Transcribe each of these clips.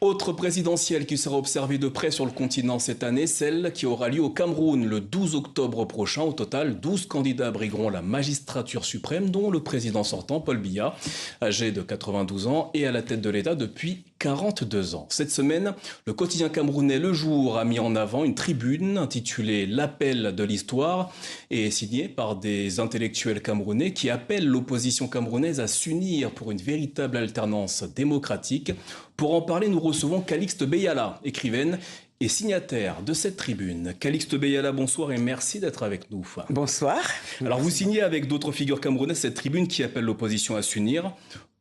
Autre présidentielle qui sera observée de près sur le continent cette année, celle qui aura lieu au Cameroun le 12 octobre prochain. Au total, 12 candidats brigueront la magistrature suprême, dont le président sortant, Paul Biya, âgé de 92 ans et à la tête de l'État depuis 42 ans. Cette semaine, le quotidien camerounais Le Jour a mis en avant une tribune intitulée L'appel de l'histoire et signée par des intellectuels camerounais qui appellent l'opposition camerounaise à s'unir pour une véritable alternance démocratique. Pour en parler, nous recevons Calixte Beyala, écrivaine et signataire de cette tribune. Calixte Beyala, bonsoir et merci d'être avec nous. Bonsoir. Alors vous signez avec d'autres figures camerounaises cette tribune qui appelle l'opposition à s'unir.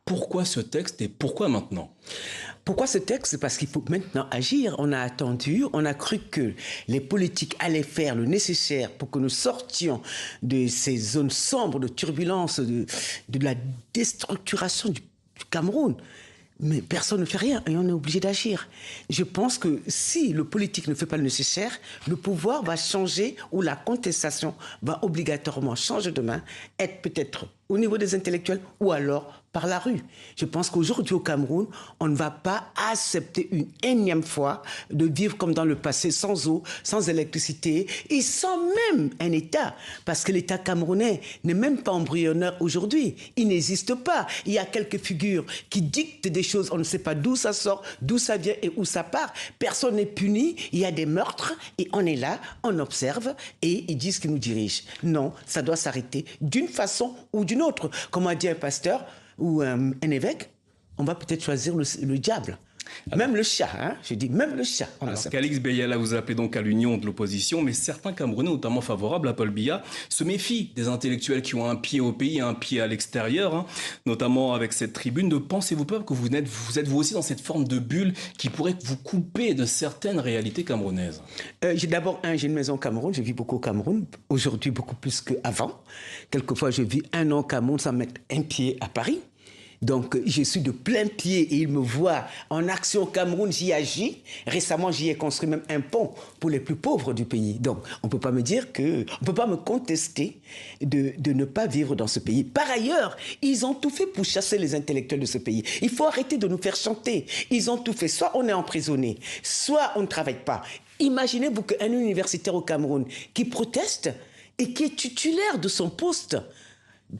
Pourquoi ce texte et pourquoi maintenant ? Pourquoi ce texte ? Parce qu'il faut maintenant agir. On a attendu, on a cru que les politiques allaient faire le nécessaire pour que nous sortions de ces zones sombres de turbulence, de la déstructuration du Cameroun. Mais personne ne fait rien et on est obligé d'agir. Je pense que si le politique ne fait pas le nécessaire, le pouvoir va changer ou la contestation va obligatoirement changer de main, être peut-être au niveau des intellectuels ou alors par la rue. Je pense qu'aujourd'hui au Cameroun, on ne va pas accepter une énième fois de vivre comme dans le passé, sans eau, sans électricité et sans même un État. Parce que l'État camerounais n'est même pas embryonnaire aujourd'hui. Il n'existe pas. Il y a quelques figures qui dictent des choses. On ne sait pas d'où ça sort, d'où ça vient et où ça part. Personne n'est puni. Il y a des meurtres et on est là, on observe et ils disent qu'ils nous dirigent. Non, ça doit s'arrêter d'une façon ou d'une autre. Comme a dit un pasteur, ou un évêque, on va peut-être choisir le diable. Alors, même le chat, hein, je dis même le chat. Calixte Beyala, vous appelez donc à l'union de l'opposition, mais certains Camerounais, notamment favorables à Paul Biya, se méfient des intellectuels qui ont un pied au pays et un pied à l'extérieur, hein, notamment avec cette tribune. Ne pensez-vous pas que vous êtes vous aussi dans cette forme de bulle qui pourrait vous couper de certaines réalités camerounaises ? J'ai une maison au Cameroun, je vis beaucoup au Cameroun, aujourd'hui beaucoup plus qu'avant. Quelquefois, je vis un an au Cameroun sans mettre un pied à Paris. Donc, je suis de plein pied et il me voit en action au Cameroun, j'y agis. Récemment, j'y ai construit même un pont pour les plus pauvres du pays. Donc, on ne peut pas me dire on ne peut pas me contester de ne pas vivre dans ce pays. Par ailleurs, ils ont tout fait pour chasser les intellectuels de ce pays. Il faut arrêter de nous faire chanter. Ils ont tout fait. Soit on est emprisonné, soit on ne travaille pas. Imaginez-vous qu'un universitaire au Cameroun qui proteste et qui est titulaire de son poste,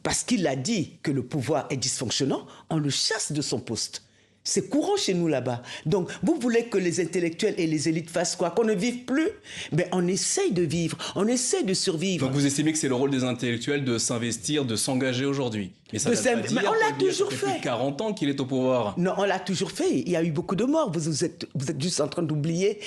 parce qu'il a dit que le pouvoir est dysfonctionnant, on le chasse de son poste. C'est courant chez nous là-bas. Donc, vous voulez que les intellectuels et les élites fassent quoi ? Qu'on ne vive plus ? Mais on essaye de vivre, on essaye de survivre. Donc vous estimez que c'est le rôle des intellectuels de s'investir, de s'engager aujourd'hui ? Mais ça mais on l'a toujours fait. Depuis 40 ans qu'il est au pouvoir. Non, on l'a toujours fait. Il y a eu beaucoup de morts. Vous êtes juste en train d'oublier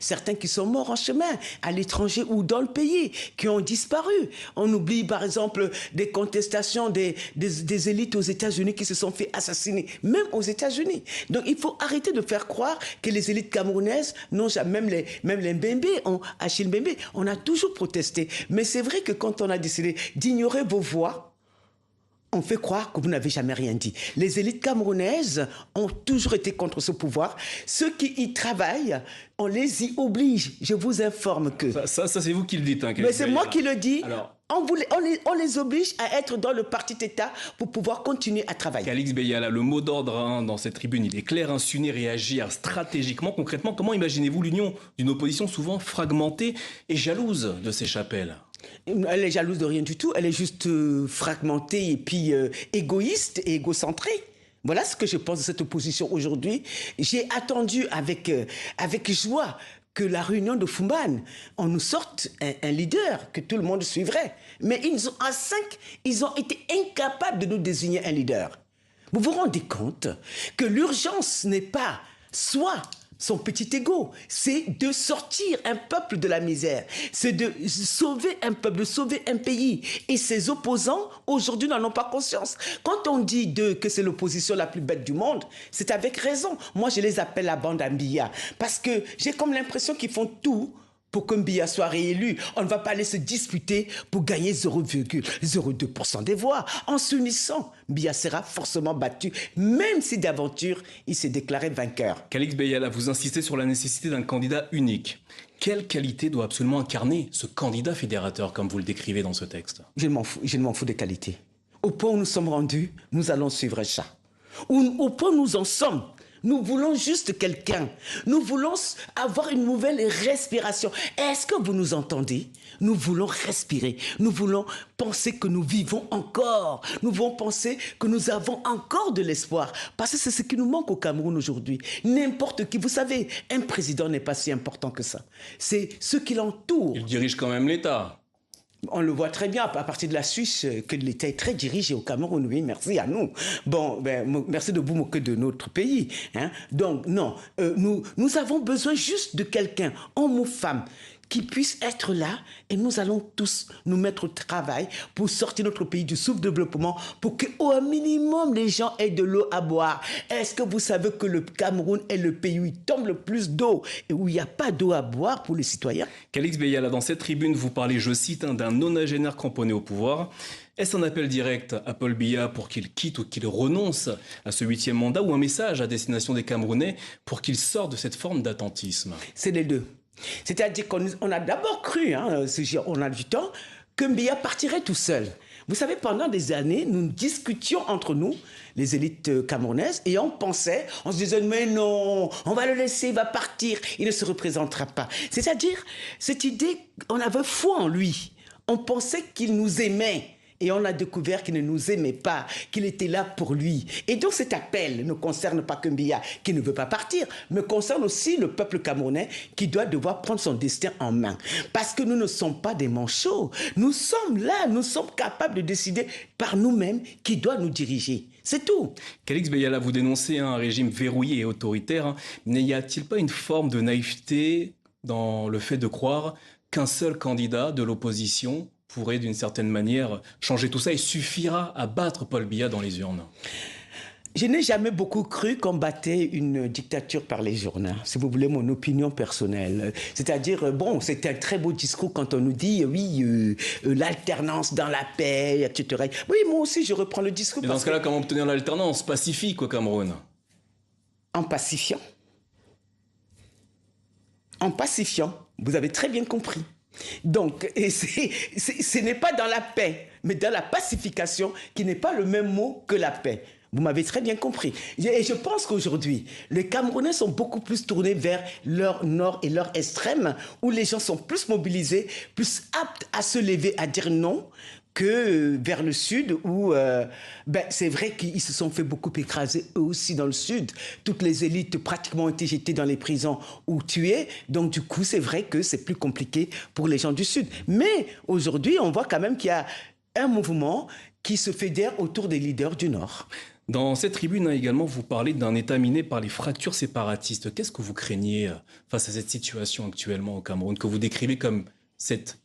certains qui sont morts en chemin, à l'étranger ou dans le pays, qui ont disparu. On oublie par exemple des contestations des élites aux États-Unis qui se sont fait assassiner, même aux États-Unis. Donc il faut arrêter de faire croire que les élites camerounaises n'ont jamais, même les Mbembe, Achille Mbembe, on a toujours protesté. Mais c'est vrai que quand on a décidé d'ignorer vos voix, on fait croire que vous n'avez jamais rien dit. Les élites camerounaises ont toujours été contre ce pouvoir. Ceux qui y travaillent, on les y oblige. Je vous informe que... Ça c'est vous qui le dites. Hein, mais c'est moi qui le dis. Alors... On les oblige à être dans le parti État pour pouvoir continuer à travailler. Calixte Beyala, le mot d'ordre dans cette tribune, il est clair, s'unir et agir stratégiquement. Concrètement, comment imaginez-vous l'union d'une opposition souvent fragmentée et jalouse de ses chapelles ? Elle est jalouse de rien du tout. Elle est juste fragmentée et puis égoïste et égocentrée. Voilà ce que je pense de cette opposition aujourd'hui. J'ai attendu avec joie que la réunion de Fumban, on nous sorte un leader que tout le monde suivrait. Mais à 5, ils ont été incapables de nous désigner un leader. Vous vous rendez compte que l'urgence n'est pas soit son petit ego, c'est de sortir un peuple de la misère, c'est de sauver un peuple, de sauver un pays. Et ses opposants, aujourd'hui, n'en ont pas conscience. Quand on dit que c'est l'opposition la plus bête du monde, c'est avec raison. Moi, je les appelle la bande à Biya, parce que j'ai comme l'impression qu'ils font tout pour que Biya soit réélu. On ne va pas aller se disputer pour gagner 0,02% des voix. En s'unissant, Biya sera forcément battu, même si d'aventure, il s'est déclaré vainqueur. Calixte Beyala, vous insistez sur la nécessité d'un candidat unique. Quelle qualité doit absolument incarner ce candidat fédérateur, comme vous le décrivez dans ce texte ? Je ne m'en fous des qualités. Au point où nous sommes rendus, nous allons suivre un chat. Au point où nous en sommes, Nous voulons juste quelqu'un. Nous voulons avoir une nouvelle respiration. Est-ce que vous nous entendez? Nous voulons respirer. Nous voulons penser que nous vivons encore. Nous voulons penser que nous avons encore de l'espoir. Parce que c'est ce qui nous manque au Cameroun aujourd'hui. N'importe qui. Vous savez, un président n'est pas si important que ça. C'est ceux qui l'entourent. Il dirige quand même l'État. On le voit très bien à partir de la Suisse que l'État est très dirigé au Cameroun. Oui, merci à nous. Bon, merci de vous moquer de notre pays. Hein. Donc, non, nous avons besoin juste de quelqu'un, homme ou femme, qui puisse être là et nous allons tous nous mettre au travail pour sortir notre pays du sous-développement pour qu'au minimum les gens aient de l'eau à boire. Est-ce que vous savez que le Cameroun est le pays où il tombe le plus d'eau et où il n'y a pas d'eau à boire pour les citoyens? Calix Beyala, dans cette tribune, vous parlez, je cite, d'un nonagénaire cramponné au pouvoir. Est-ce un appel direct à Paul Biya pour qu'il quitte ou qu'il renonce à ce 8e mandat ou un message à destination des Camerounais pour qu'il sorte de cette forme d'attentisme? C'est les deux. C'est-à-dire qu'on a d'abord cru, on a du temps, que Biya partirait tout seul. Vous savez, pendant des années, nous discutions entre nous, les élites camerounaises, et on se disait, mais non, on va le laisser, il va partir, il ne se représentera pas. C'est-à-dire, cette idée, on avait foi en lui. On pensait qu'il nous aimait. Et on a découvert qu'il ne nous aimait pas, qu'il était là pour lui. Et donc cet appel ne concerne pas que Biya, qui ne veut pas partir, mais concerne aussi le peuple camerounais qui doit devoir prendre son destin en main. Parce que nous ne sommes pas des manchots. Nous sommes là, nous sommes capables de décider par nous-mêmes qui doit nous diriger. C'est tout. Calix Beyala, vous dénoncez un régime verrouillé et autoritaire. N'y a-t-il pas une forme de naïveté dans le fait de croire qu'un seul candidat de l'opposition pourrait d'une certaine manière changer tout ça et suffira à battre Paul Biya dans les urnes? Je n'ai jamais beaucoup cru qu'on battait une dictature par les urnes, si vous voulez mon opinion personnelle. C'est-à-dire, bon, c'est un très beau discours quand on nous dit, oui, l'alternance dans la paix, etc. Oui, moi aussi, je reprends le discours. Et dans ce cas-là, comment obtenir l'alternance pacifique au Cameroun? En pacifiant. En pacifiant, vous avez très bien compris. Donc, ce n'est pas dans la paix, mais dans la pacification, qui n'est pas le même mot que la paix. Vous m'avez très bien compris. Et je pense qu'aujourd'hui, les Camerounais sont beaucoup plus tournés vers leur nord et leur extrême, où les gens sont plus mobilisés, plus aptes à se lever, à dire non, que vers le sud où c'est vrai qu'ils se sont fait beaucoup écraser eux aussi dans le sud. Toutes les élites pratiquement ont été jetées dans les prisons ou tuées. Donc du coup, c'est vrai que c'est plus compliqué pour les gens du sud. Mais aujourd'hui, on voit quand même qu'il y a un mouvement qui se fédère autour des leaders du nord. Dans cette tribune également, vous parlez d'un État miné par les fractures séparatistes. Qu'est-ce que vous craignez face à cette situation actuellement au Cameroun, que vous décrivez comme cette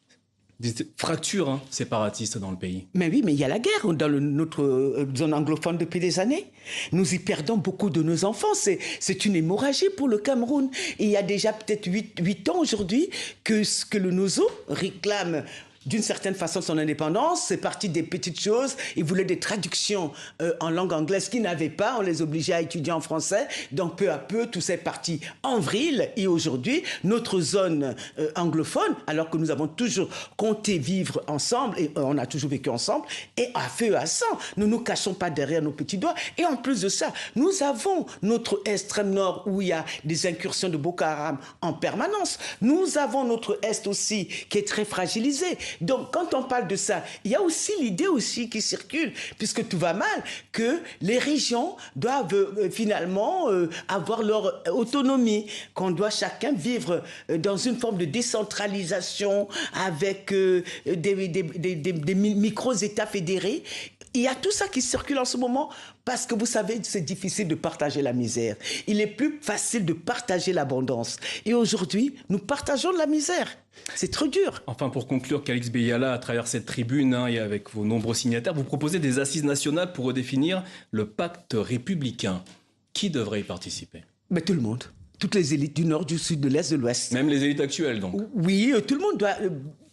fracture séparatiste dans le pays? Mais oui, mais il y a la guerre dans notre zone anglophone depuis des années. Nous y perdons beaucoup de nos enfants. C'est une hémorragie pour le Cameroun. Et il y a déjà peut-être 8 ans aujourd'hui que le Nozo réclame d'une certaine façon son indépendance. C'est parti des petites choses. Ils voulaient des traductions en langue anglaise qu'ils n'avaient pas. On les obligeait à étudier en français. Donc peu à peu, tout s'est parti en vrille. Et aujourd'hui, notre zone anglophone, alors que nous avons toujours compté vivre ensemble, et on a toujours vécu ensemble, est à feu et à sang. Nous ne nous cachons pas derrière nos petits doigts. Et en plus de ça, nous avons notre extrême nord où il y a des incursions de Boko Haram en permanence. Nous avons notre est aussi qui est très fragilisé. Donc, quand on parle de ça, il y a aussi l'idée aussi qui circule, puisque tout va mal, que les régions doivent finalement avoir leur autonomie, qu'on doit chacun vivre dans une forme de décentralisation avec des micro-États fédérés. Il y a tout ça qui circule en ce moment parce que vous savez, c'est difficile de partager la misère. Il est plus facile de partager l'abondance. Et aujourd'hui, nous partageons la misère. C'est trop dur. Enfin, pour conclure, Calix Beyala, à travers cette tribune et avec vos nombreux signataires, vous proposez des assises nationales pour redéfinir le pacte républicain. Qui devrait y participer? Mais tout le monde. Toutes les élites du nord, du sud, de l'est, de l'ouest. Même les élites actuelles, donc? Oui, tout le monde doit...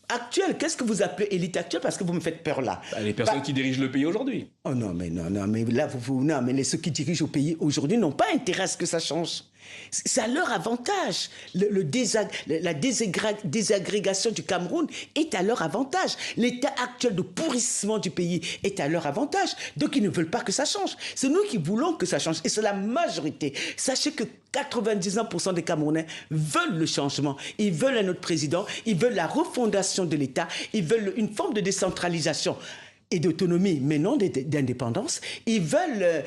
Actuelle, qu'est-ce que vous appelez élite actuelle? Parce que vous me faites peur là. Les personnes qui dirigent le pays aujourd'hui. Oh non, mais là, mais ceux qui dirigent au pays aujourd'hui n'ont pas intérêt à ce que ça change. C'est à leur avantage. La désagrégation du Cameroun est à leur avantage. L'état actuel de pourrissement du pays est à leur avantage. Donc, ils ne veulent pas que ça change. C'est nous qui voulons que ça change. Et c'est la majorité. Sachez que 99% des Camerounais veulent le changement. Ils veulent un autre président. Ils veulent la refondation de l'État. Ils veulent une forme de décentralisation et d'autonomie, mais non d'indépendance. Ils veulent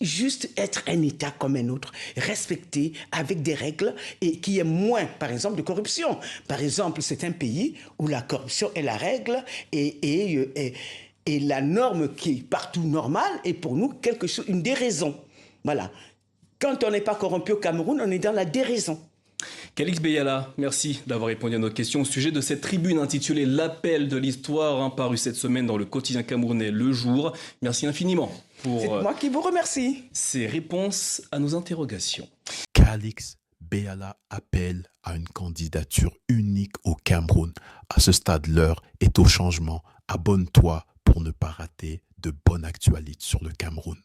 juste être un État comme un autre, respecté, avec des règles et qui ait moins, par exemple, de corruption. Par exemple, c'est un pays où la corruption est la règle et la norme qui est partout normale est pour nous une déraison. Voilà. Quand on n'est pas corrompu au Cameroun, on est dans la déraison. Calix Beyala, merci d'avoir répondu à nos questions au sujet de cette tribune intitulée L'appel de l'histoire, parue cette semaine dans le quotidien camerounais Le Jour. Merci infiniment pour C'est moi qui vous remercie. Ces réponses à nos interrogations. Calix Beyala appelle à une candidature unique au Cameroun. À ce stade, l'heure est au changement. Abonne-toi pour ne pas rater de bonnes actualités sur le Cameroun.